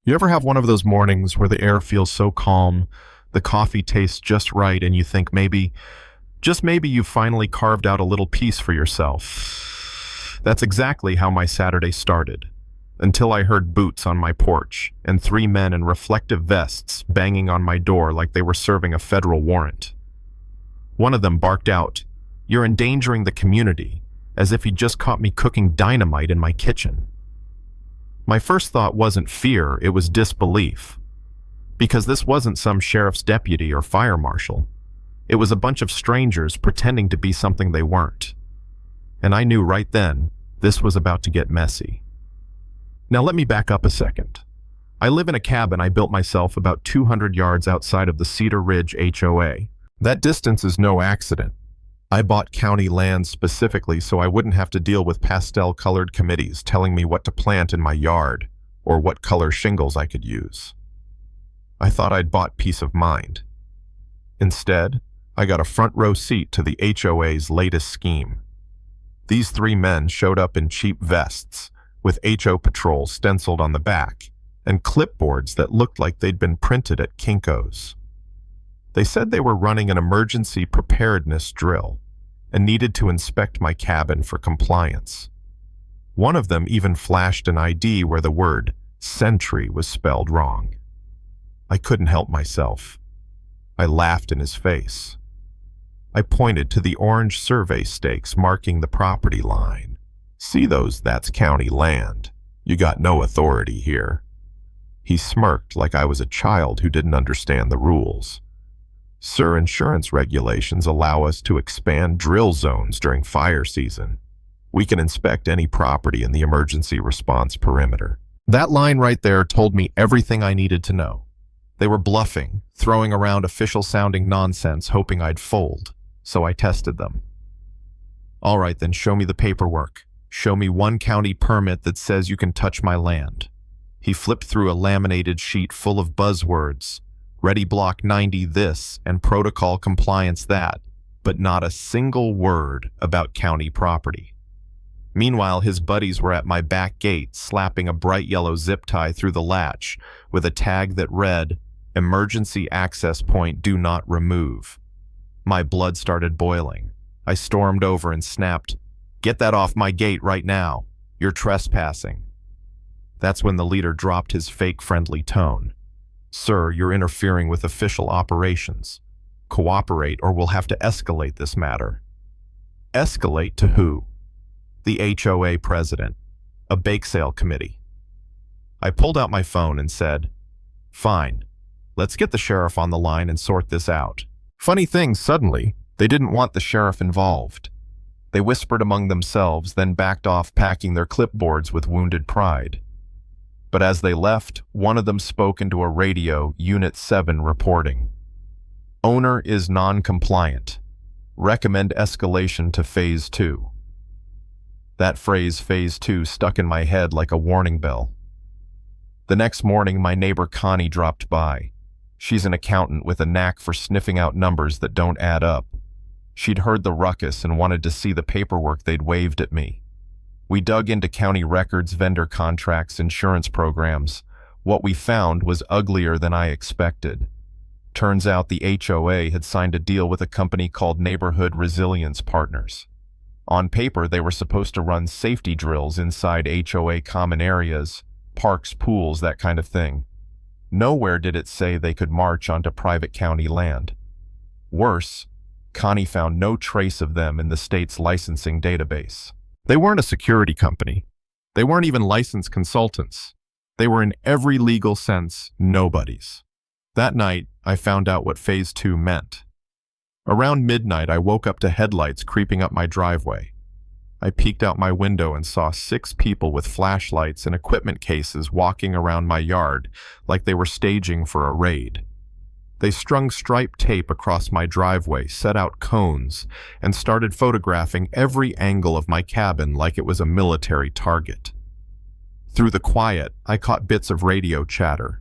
You ever have one of those mornings where the air feels so calm, the coffee tastes just right, and you think maybe, just maybe you finally carved out a little piece for yourself? That's exactly how my Saturday started, until I heard boots on my porch and three men in reflective vests banging on my door like they were serving a federal warrant. One of them barked out, "You're endangering the community," as if he'd just caught me cooking dynamite in my kitchen. My first thought wasn't fear, it was disbelief. Because this wasn't some sheriff's deputy or fire marshal. It was a bunch of strangers pretending to be something they weren't. And I knew right then, this was about to get messy. Now let me back up a second. I live in a cabin I built myself about 200 yards outside of the Cedar Ridge HOA. That distance is no accident. I bought county land specifically so I wouldn't have to deal with pastel-colored committees telling me what to plant in my yard or what color shingles I could use. I thought I'd bought peace of mind. Instead, I got a front-row seat to the HOA's latest scheme. These three men showed up in cheap vests, with HO Patrol stenciled on the back, and clipboards that looked like they'd been printed at Kinko's. They said they were running an emergency preparedness drill and needed to inspect my cabin for compliance. One of them even flashed an ID where the word sentry was spelled wrong. I couldn't help myself. I laughed in his face. I pointed to the orange survey stakes marking the property line. "See those? That's county land. You got no authority here." He smirked like I was a child who didn't understand the rules. "Sir, insurance regulations allow us to expand drill zones during fire season. We can inspect any property in the emergency response perimeter." That line right there told me everything I needed to know. They were bluffing, throwing around official-sounding nonsense, hoping I'd fold, so I tested them. "All right, then show me the paperwork. Show me one county permit that says you can touch my land." He flipped through a laminated sheet full of buzzwords. Ready Block 90 this and protocol compliance that, but not a single word about county property. Meanwhile, his buddies were at my back gate, slapping a bright yellow zip tie through the latch with a tag that read, "Emergency access point do not remove." My blood started boiling. I stormed over and snapped, "Get that off my gate right now. You're trespassing." That's when the leader dropped his fake friendly tone. "Sir, you're interfering with official operations. Cooperate or we'll have to escalate this matter." Escalate to who? The HOA president. A bake sale committee. I pulled out my phone and said, "Fine. Let's get the sheriff on the line and sort this out." Funny thing, suddenly, they didn't want the sheriff involved. They whispered among themselves, then backed off packing their clipboards with wounded pride. But as they left, one of them spoke into a radio, Unit 7 reporting. "Owner is non-compliant. Recommend escalation to Phase 2. That phrase, Phase 2, stuck in my head like a warning bell. The next morning, my neighbor Connie dropped by. She's an accountant with a knack for sniffing out numbers that don't add up. She'd heard the ruckus and wanted to see the paperwork they'd waved at me. We dug into county records, vendor contracts, insurance programs. What we found was uglier than I expected. Turns out the HOA had signed a deal with a company called Neighborhood Resilience Partners. On paper, they were supposed to run safety drills inside HOA common areas, parks, pools, that kind of thing. Nowhere did it say they could march onto private county land. Worse, Connie found no trace of them in the state's licensing database. They weren't a security company. They weren't even licensed consultants. They were in every legal sense nobodies. That night, I found out what Phase 2 meant. Around midnight, I woke up to headlights creeping up my driveway. I peeked out my window and saw 6 people with flashlights and equipment cases walking around my yard like they were staging for a raid. They strung striped tape across my driveway, set out cones, and started photographing every angle of my cabin like it was a military target. Through the quiet, I caught bits of radio chatter.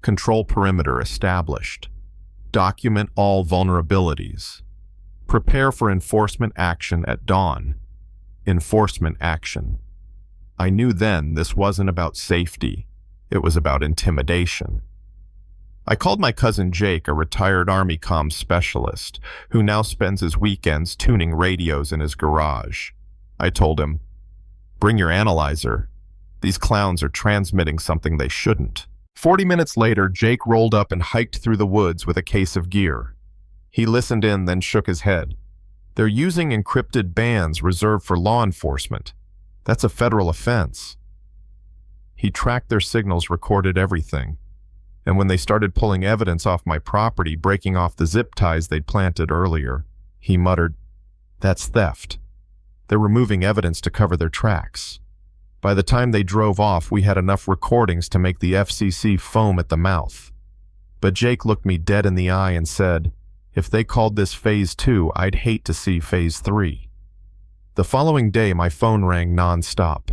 Control perimeter established. Document all vulnerabilities. Prepare for enforcement action at dawn. Enforcement action. I knew then this wasn't about safety. It was about intimidation. I called my cousin Jake, a retired Army comms specialist, who now spends his weekends tuning radios in his garage. I told him, "Bring your analyzer. These clowns are transmitting something they shouldn't." 40 minutes later, Jake rolled up and hiked through the woods with a case of gear. He listened in, then shook his head. "They're using encrypted bands reserved for law enforcement. That's a federal offense." He tracked their signals, recorded everything. And when they started pulling evidence off my property, breaking off the zip ties they'd planted earlier, he muttered, "That's theft. They're removing evidence to cover their tracks." By the time they drove off, we had enough recordings to make the FCC foam at the mouth. But Jake looked me dead in the eye and said, "If they called this Phase 2, I'd hate to see Phase 3. The following day, my phone rang non-stop.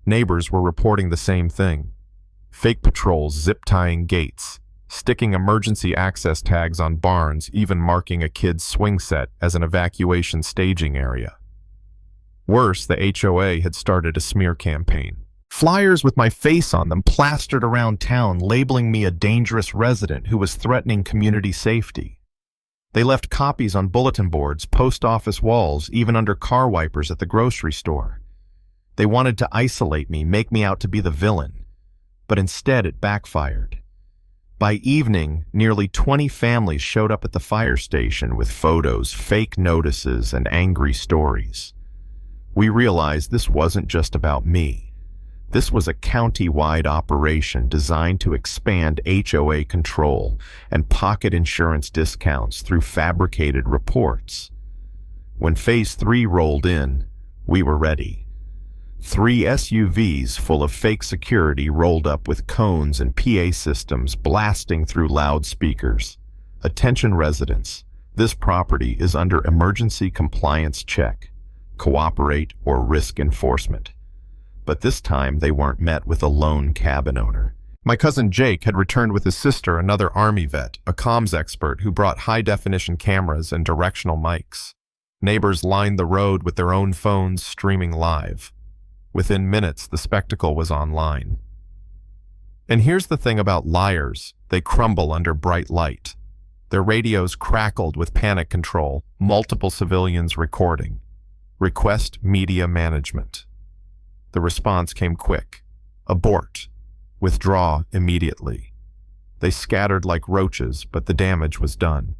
Neighbors were reporting the same thing. Fake patrols zip-tying gates, sticking emergency access tags on barns, even marking a kid's swing set as an evacuation staging area. Worse, the HOA had started a smear campaign. Flyers with my face on them plastered around town, labeling me a dangerous resident who was threatening community safety. They left copies on bulletin boards, post office walls, even under car wipers at the grocery store. They wanted to isolate me, make me out to be the villain. But instead it backfired. By evening, nearly 20 families showed up at the fire station with photos, fake notices, and angry stories. We realized this wasn't just about me. This was a county-wide operation designed to expand HOA control and pocket insurance discounts through fabricated reports. When Phase 3 rolled in, we were ready. 3 SUVs full of fake security rolled up with cones and PA systems blasting through loudspeakers. "Attention residents, this property is under emergency compliance check. Cooperate or risk enforcement." But this time they weren't met with a lone cabin owner. My cousin Jake had returned with his sister, another Army vet, a comms expert who brought high-definition cameras and directional mics. Neighbors lined the road with their own phones streaming live. Within minutes, the spectacle was online. And here's the thing about liars: they crumble under bright light. Their radios crackled with panic control, multiple civilians recording. Request media management. The response came quick. Abort. Withdraw immediately. They scattered like roaches, but the damage was done.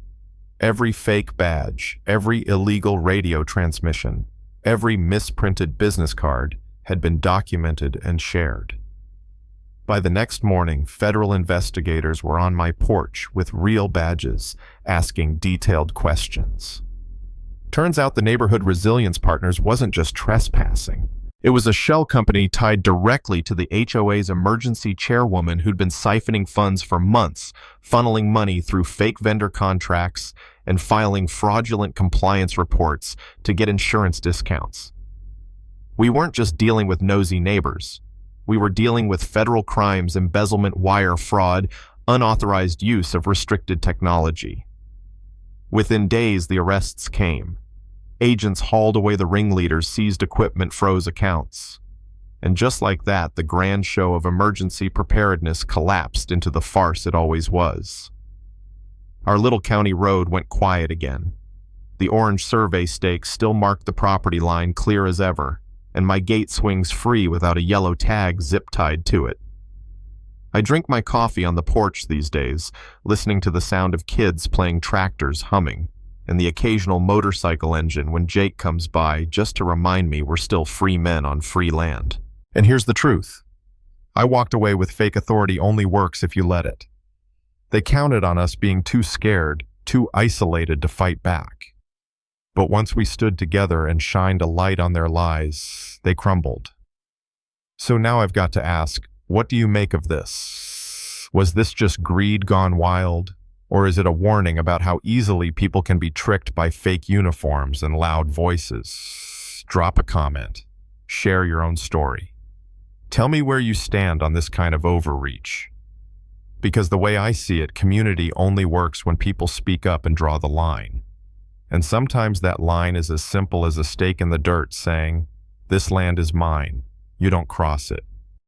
Every fake badge, every illegal radio transmission, every misprinted business card had been documented and shared. By the next morning, federal investigators were on my porch with real badges, asking detailed questions. Turns out the Neighborhood Resilience Partners wasn't just trespassing. It was a shell company tied directly to the HOA's emergency chairwoman who'd been siphoning funds for months, funneling money through fake vendor contracts and filing fraudulent compliance reports to get insurance discounts. We weren't just dealing with nosy neighbors. We were dealing with federal crimes, embezzlement, wire fraud, unauthorized use of restricted technology. Within days, the arrests came. Agents hauled away the ringleaders, seized equipment, froze accounts. And just like that, the grand show of emergency preparedness collapsed into the farce it always was. Our little county road went quiet again. The orange survey stakes still marked the property line clear as ever, and my gate swings free without a yellow tag zip-tied to it. I drink my coffee on the porch these days, listening to the sound of kids playing tractors humming, and the occasional motorcycle engine when Jake comes by just to remind me we're still free men on free land. And here's the truth. I walked away with fake authority only works if you let it. They counted on us being too scared, too isolated to fight back. But once we stood together and shined a light on their lies, they crumbled. So now I've got to ask, what do you make of this? Was this just greed gone wild? Or is it a warning about how easily people can be tricked by fake uniforms and loud voices? Drop a comment. Share your own story. Tell me where you stand on this kind of overreach. Because the way I see it, community only works when people speak up and draw the line. And sometimes that line is as simple as a stake in the dirt saying, "This land is mine. You don't cross it."